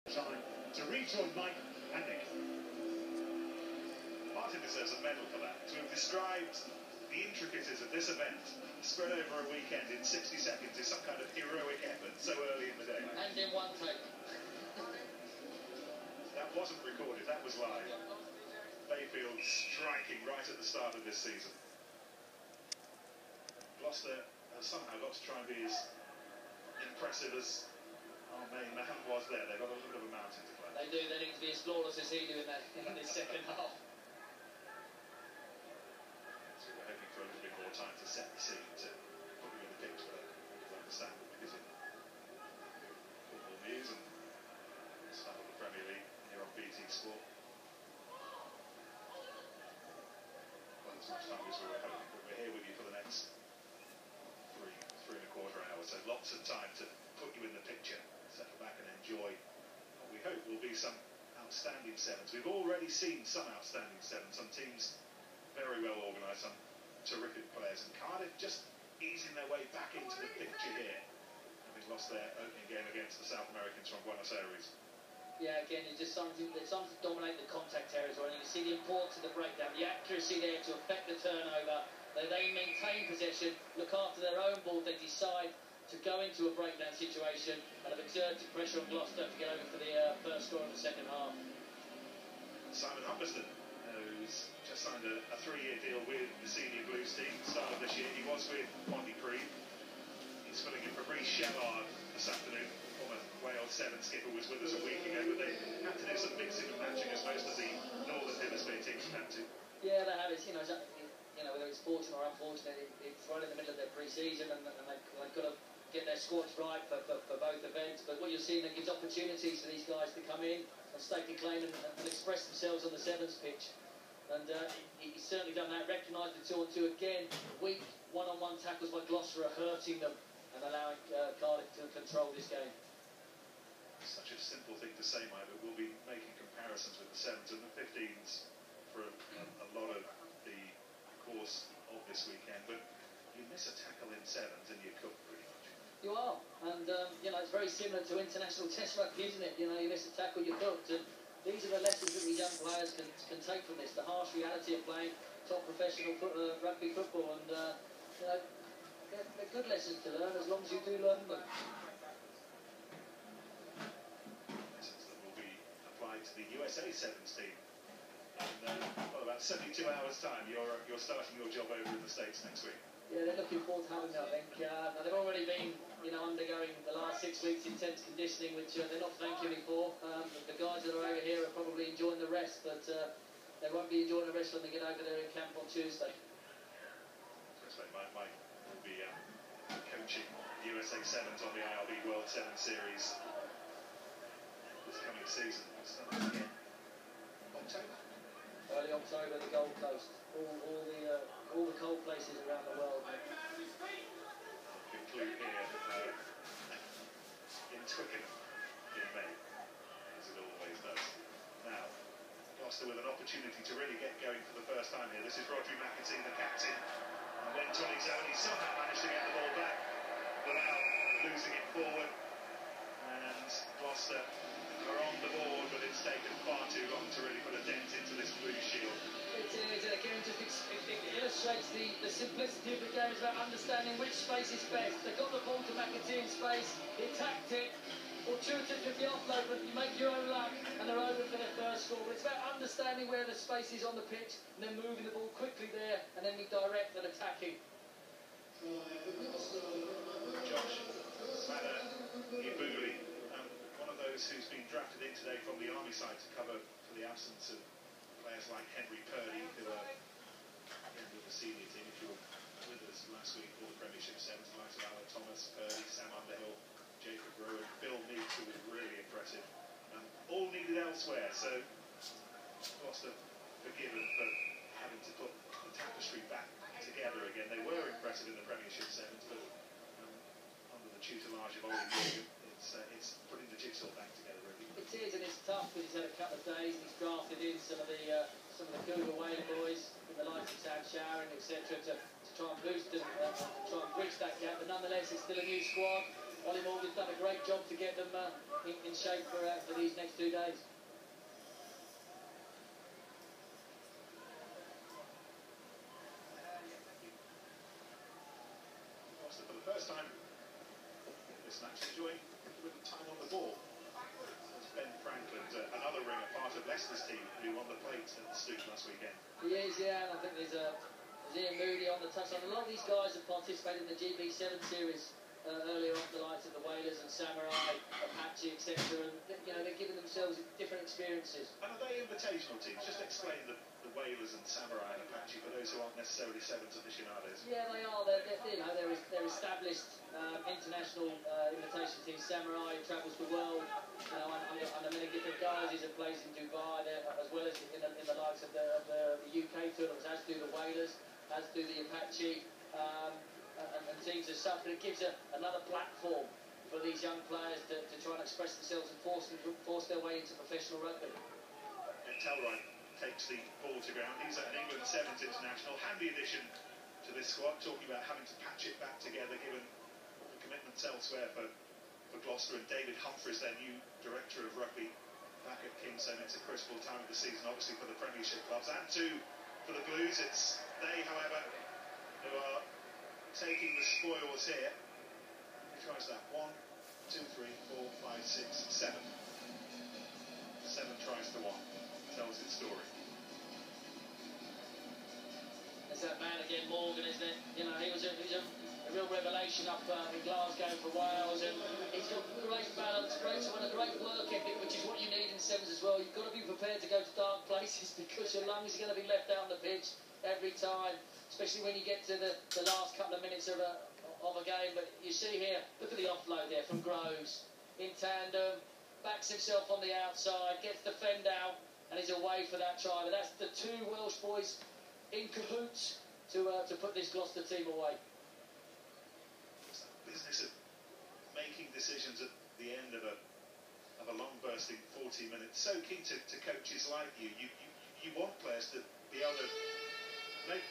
Time to rejoin Mike and Nick. Martin deserves a medal for that. To have described the intricacies of this event spread over a weekend in 60 seconds is some kind of heroic effort so early in the day. And in one take. That wasn't recorded, that was live. Bayfield striking right at the start of this season. Gloucester has somehow got to try and be as impressive as our main man was there. They've got a little bit of a mountain to climb. They do, they need to be as flawless as he do in this second half. So we're hoping for a little bit more time to set the scene, to put you in the picture, but understandable because in football news and the start of the Premier League here on BT Sport. Well, as much time as we were hoping, but we're here with you for the next three and a quarter hours, so lots of time to put you in the picture, settle back and enjoy what we hope will be some outstanding sevens. We've already seen some outstanding sevens, some teams very well organised, some terrific players, and Cardiff just easing their way back into the picture here, having lost their opening game against the South Americans from Buenos Aires. Yeah, again, it's just something to dominate the contact areas, and you can see the importance of the breakdown, the accuracy there to affect the turnover. They maintain possession, look after their own ball, they decide to go into a breakdown situation and have exerted pressure on Gloucester to get over for the first score of the second half. Simon Humberston, who's just signed a 3-year deal with the senior Blues team, start of this year. He was with Pontypridd. He's filling in for Brice Shellard this afternoon. Former Wales 7's skipper was with us a week ago, but they had to do some mixing and matching as most of the Northern Hemisphere teams had to. Yeah, they have. It's, whether it's fortunate or unfortunate, it's right in the middle of their pre-season, and they've got to get their squads right for both events. But what you're seeing, that gives opportunities for these guys to come in and stake a claim and express themselves on the 7's pitch. And he's certainly done that. Recognised the 2-on-2 again. Weak one-on-one tackles by Gloucester are hurting them and allowing Cardiff to control this game. Such a simple thing to say, Mike, but we'll be making comparisons with the 7's and the 15's for a lot of the course of this weekend. But you miss a tackle in 7's and you're cooked pretty much. You are, and it's very similar to international test rugby, isn't it? You miss a tackle, you're cooked. And these are the lessons that these young players can take from this, the harsh reality of playing top professional rugby football, and they're good lessons to learn as long as you do learn them. Lessons that will be applied to the USA 7's team. And about 72 hours' time, you're starting your job over in the States next week. Yeah, they're looking forward to having me, I think. They've already been, undergoing the last 6 weeks intense conditioning, which they're not thanking me for. The guys that are over here are probably enjoying the rest, but they won't be enjoying the rest when they get over there in camp on Tuesday. Mike will be coaching USA 7's on the IRB World 7 Series this coming season. Again, October? Early October, the Gold Coast. All the cold places around the world. Conclude here in Twickenham in May, as it always does. Now, Gloucester with an opportunity to really get going for the first time here. This is Rodri McAtee, the captain. And went on his own. He somehow managed to get the ball back without losing it forward. And Gloucester are on the board, but it's taken far too long to really put a dent into this blue shield. It is, and again, it illustrates the simplicity of the game. It's about understanding which space is best. They got the ball to McAtee in space, he attacked it, fortuitous with the offload, but you make your own luck, and they're over for their first score. It's about understanding where the space is on the pitch, and then moving the ball quickly there, and then be direct and attacking. Josh, Iain Moody, one of those who's been drafted in today from the Army side to cover for the absence of players like Henry Purdy, who are with the senior team. If you were with us last week for the Premiership 7's, the likes of Alan Thomas, Purdy, Sam Underhill, Jacob Rowan, Bill Meeks, who was really impressive, all needed elsewhere. So Gloucester forgiven for having to put the tapestry back together again. They were impressive in the Premiership 7's, but under the tutelage of Ollie Morgan, it's putting the jigsaw back together really. It is, and it's tough because he's had a couple of days and he's drafted in some of the Cougar Wayne boys, with the likes of Sam Sharon, etc., to try and boost and try and bridge that gap. But nonetheless, it's still a new squad. Ollie Morgan's done a great job to get them in shape for these next 2 days. For the first time this match, enjoying a little time on the ball. That's Ben Franklin, another ringer, part of Leicester's team, who won the plate at the Stoop last weekend. He is, yeah, and I think there's Iain Moody on the touchline. A lot of these guys have participated in the GB7 series earlier on, the likes of the Whalers and Samurai, Apache, etc. And they're giving themselves different experiences. And are they invitational teams? Just explain the Whalers and Samurai and Apache for those who aren't necessarily 7's aficionados. Yeah, they are. They're established international invitation teams. Samurai travels the world, under many different guises and plays in Dubai, as well as in the likes of the UK tournaments, as do the Whalers, as do the Apache, and teams as such. But it gives another platform for these young players to try and express themselves and force their way into professional rugby. And Telroyd takes the ball to ground. He's an England 7's international. Handy addition to this squad, talking about having to patch it back together given the commitments elsewhere for Gloucester. And David Humphreys, their new director of rugby back at Kingston. It's a critical time of the season, obviously, for the Premiership clubs and too for the Blues. It's they, however, who are taking the spoils here. Who tries that? 1, 2, 3, 4, 5, 6, 7. 7 tries to 1. Tells its story. There's that man again, Morgan, isn't it? He was a real revelation up in Glasgow for Wales, and he's got great balance, great work ethic, which is what you need in 7's as well. You've got to be prepared to go to dark places because your lungs are going to be left out on the pitch every time, especially when you get to the last couple of minutes of a game. But you see here, look at the offload there from Groves, in tandem, backs himself on the outside, gets the fend out, and he's away for that try. But that's the two Welsh boys in cahoots to put this Gloucester team away. It's that business of making decisions at the end of a long bursting 40 minutes. So key to coaches like you. You want players to be able to make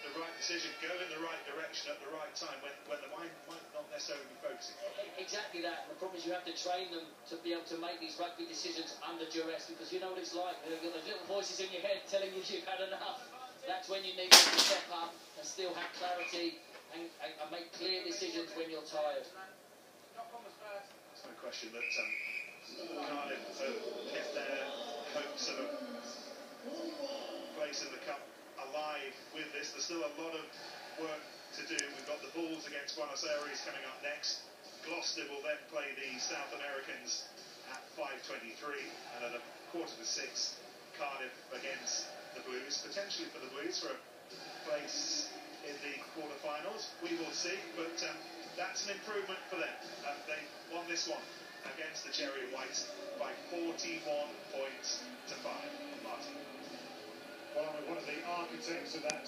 the right decision, go in the right direction at the right time when the mind might not necessarily be focusing. Exactly that. And the problem is you have to train them to be able to make these rugby decisions under duress, because you know what it's like. You've got those little voices in your head telling you you've had enough. That's when you need to step up and still have clarity and make clear decisions when you're tired. There's no question that Cardiff have kept their hopes of a place in the cup alive with this. There's still a lot of work to do. We've got the Bulls against Buenos Aires coming up next. Gloucester will then play the South Americans at 5:23, and at 5:45, Cardiff against the Blues, potentially for the Blues for a place in the quarterfinals. We will see, but that's an improvement for them. They won this one against the Cherry and Whites by 41 points to 5. Martin. Well, one of the architects of that